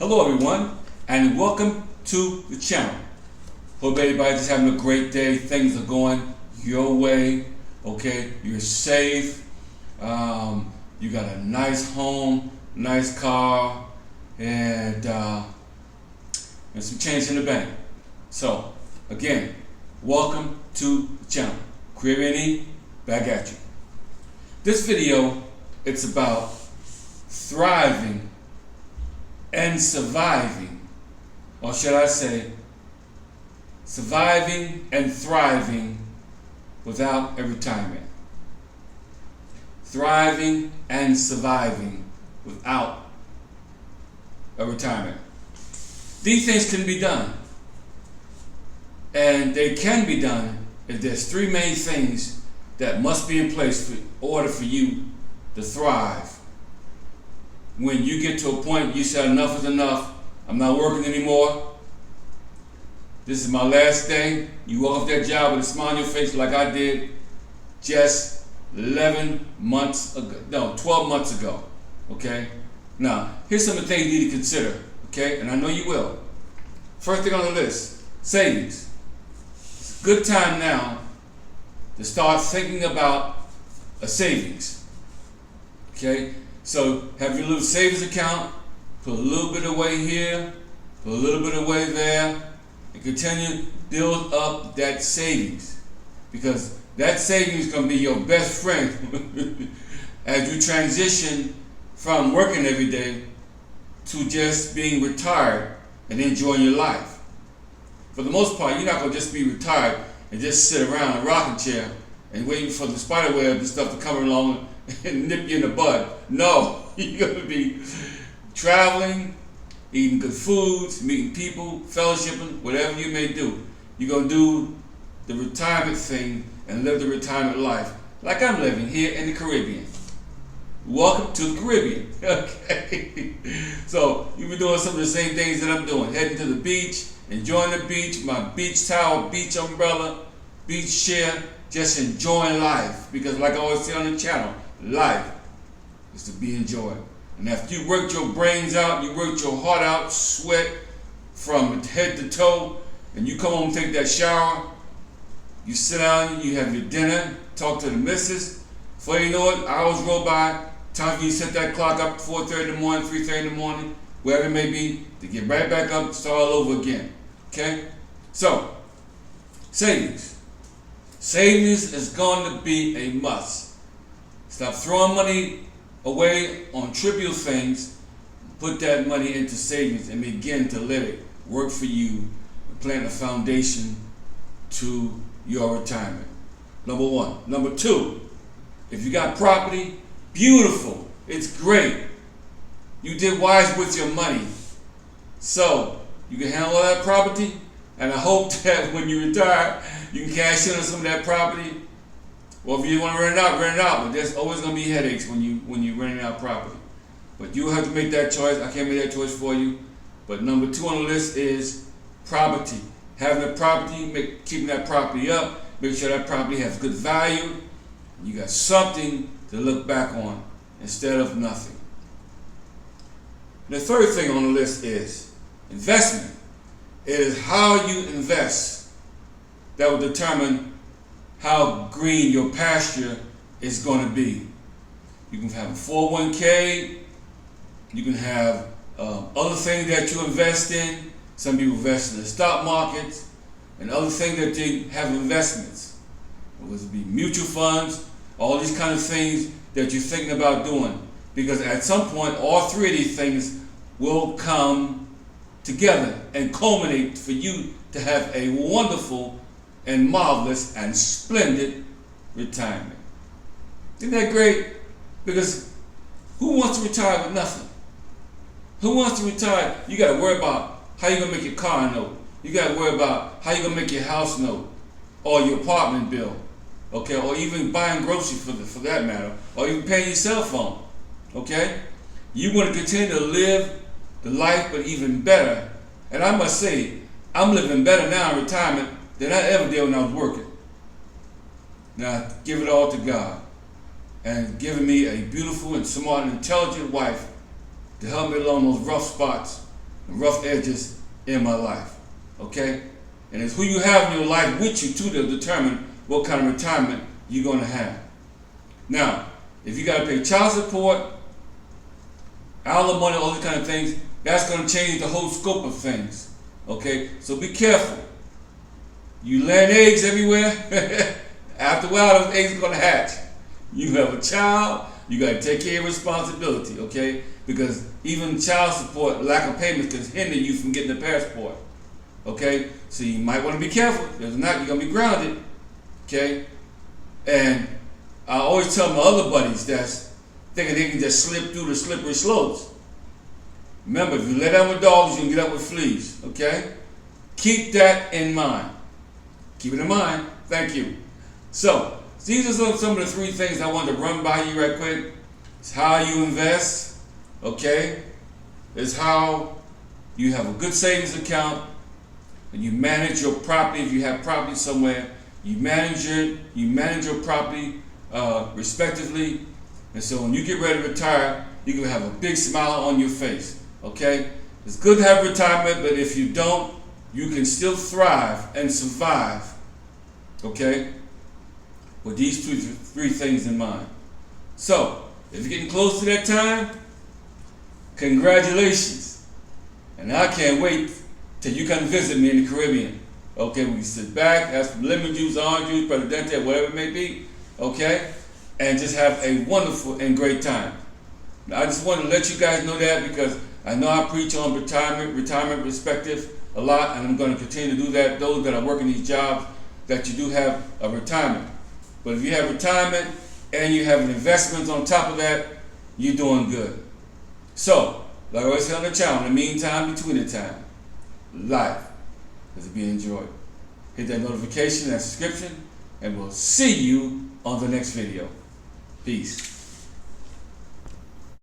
Hello everyone, and welcome to the channel. Hope everybody's having a great day. Things are going your way, okay? You're safe. You got a nice home, nice car, and some change in the bank. So, again, welcome to the channel. Caribbean, back at you. This video, it's about thriving and surviving, or should I say, surviving and thriving without a retirement. Thriving and surviving without a retirement. These things can be done, and they can be done if there's three main things that must be in place in order for you to thrive. When you get to a point you say enough is enough, I'm not working anymore, this is my last day, you walk off that job with a smile on your face like I did just 12 months ago, okay? Now, here's some of the things you need to consider, okay? And I know you will. First thing on the list, savings. It's a good time now to start thinking about a savings, okay? So have your little savings account, put a little bit away here, put a little bit away there, and continue to build up that savings. Because that savings is going to be your best friend as you transition from working every day to just being retired and enjoying your life. For the most part, you're not going to just be retired and just sit around in a rocking chair and waiting for the spider web and stuff to come along and nip you in the bud. No, you're going to be traveling, eating good foods, meeting people, fellowshipping, whatever you may do. You're going to do the retirement thing and live the retirement life like I'm living here in the Caribbean. Welcome to the Caribbean. Okay. So you'll be doing some of the same things that I'm doing. Heading to the beach, enjoying the beach, my beach towel, beach umbrella, beach chair, just enjoying life. Because like I always say on the channel, life is to be enjoyed. And after you worked your brains out, you worked your heart out, sweat from head to toe, and you come home and take that shower, you sit down, you have your dinner, talk to the missus. Before you know it, hours roll by, time for you to set that clock up 4:30 in the morning, 3:30 in the morning, wherever it may be, to get right back up and start all over again. Okay? So, savings. Savings is going to be a must. Stop throwing money away on trivial things. Put that money into savings and begin to let it work for you and plant a foundation to your retirement. Number one. Number two, if you got property, beautiful. It's great. You did wise with your money. So, you can handle all that property, and I hope that when you retire, you can cash in on some of that property. Well, if you want to rent it out, but there's always going to be headaches when you're renting out property. But you have to make that choice. I can't make that choice for you. But number two on the list is property. Having a property, keeping that property up, make sure that property has good value. You got something to look back on instead of nothing. The third thing on the list is investment. It is how you invest that will determine how green your pasture is going to be. You can have a 401k, you can have other things that you invest in. Some people invest in the stock market and other things that they have investments. Whether it be mutual funds, all these kind of things that you're thinking about doing. Because at some point, all three of these things will come together and culminate for you to have a wonderful and marvelous and splendid retirement. Isn't that great? Because who wants to retire with nothing? Who wants to retire? You got to worry about how you're going to make your car note. You got to worry about how you're going to make your house note or your apartment bill, okay? Or even buying groceries for that matter, or even paying your cell phone, okay? You want to continue to live the life, but even better. And I must say, I'm living better now in retirement than I ever did when I was working. Now, give it all to God. And giving me a beautiful and smart and intelligent wife to help me along those rough spots and rough edges in my life. Okay? And it's who you have in your life with you too to determine what kind of retirement you're going to have. Now, if you got to pay child support, alimony, all these kind of things, that's going to change the whole scope of things. Okay? So be careful. You laying eggs everywhere. After a while, those eggs are going to hatch. You have a child, you got to take care of responsibility, okay? Because even child support, lack of payments can hinder you from getting a passport, okay? So you might want to be careful. If not, you're going to be grounded, okay? And I always tell my other buddies that's thinking they can just slip through the slippery slopes. Remember, if you lay down with dogs, you can get up with fleas, okay? Keep that in mind. Keep it in mind. Thank you. So, these are some of the 3 things I wanted to run by you right quick. It's how you invest, okay? It's how you have a good savings account, and you manage your property. If you have property somewhere, you manage it. You manage your property respectively, and so when you get ready to retire, you can have a big smile on your face, okay? It's good to have retirement, but if you don't, you can still thrive and survive, okay? With these 3 things in mind. So, if you're getting close to that time, congratulations. And I can't wait till you come visit me in the Caribbean. Okay, we sit back, have some lemon juice, orange juice, Presidente, whatever it may be, okay? And just have a wonderful and great time. Now, I just want to let you guys know that because I know I preach on retirement perspective a lot, and I'm going to continue to do that. Those that are working these jobs, that you do have a retirement. But if you have retirement and you have an investment on top of that, you're doing good. So, like I always say on the channel, in the meantime, between the time, life is to be enjoyed. Hit that notification, that subscription, and we'll see you on the next video. Peace.